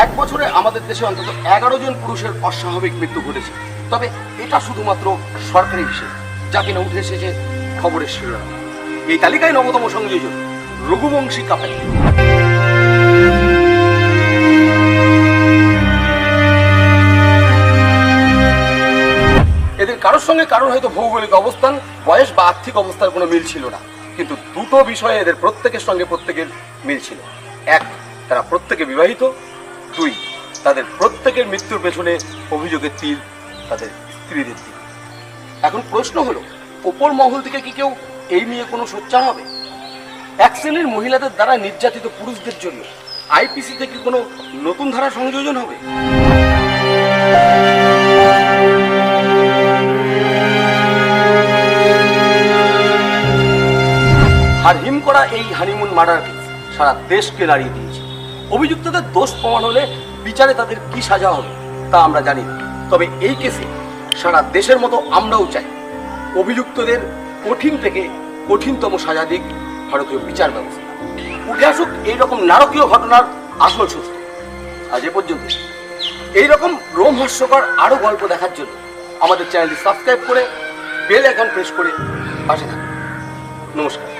এক বছরে আমাদের দেশে অন্তত 11 জন পুরুষের অস্বাভাবিক মৃত্যু ঘটেছে। তবে এটা শুধুমাত্র সরকারি হিসেব, যা কিনা উঠে এসেছে খবরের শিরোনামে। এই তালিকায় নবতম সংযোজন রঘুবংশী কাপেল। এদের কারোর সঙ্গে কারোর হয়তো ভৌগোলিক অবস্থান, বয়স বা আর্থিক অবস্থার কোনো মিল ছিল না, কিন্তু দুটো বিষয়ে এদের প্রত্যেকের সঙ্গে প্রত্যেকের মিল ছিল। এক, তারা প্রত্যেকে বিবাহিত। দুই, তাদের প্রত্যেকের মৃত্যুর পেছনে অভিযোগের তীর তাদের স্ত্রীদের তীর। এখন প্রশ্ন হলো, ওপর মহল থেকে কি কেউ এই নিয়ে কোনো সোচ্চার হবে? এক শ্রেণীর মহিলাদের দ্বারা নির্যাতিত পুরুষদের জন্য আইপিসি থেকে কোনো নতুন ধারা সংযোজন হবে? আর হিম করা এই হানিমুন মার্ডার কেস সারা দেশকে নাড়িয়ে দিয়েছে। অভিযুক্তদের দোষ প্রমাণ হলে বিচারে তাদের কি সাজা হবে তা আমরা জানি না। তবে এই কেসে সারা দেশের মতো আমরাও চাই অভিযুক্তদের কঠিন থেকে কঠিনতম সাজা দিক ভারতীয় বিচার ব্যবস্থা। উঠে আসুক এইরকম নারকীয় ঘটনার আসল সত্য। আজ এ পর্যন্ত। এইরকম রোমহর্ষকর আরো গল্প দেখার জন্য আমাদের চ্যানেলটি সাবস্ক্রাইব করে বেল আইকন প্রেস করে পাশে থাকুন। নমস্কার।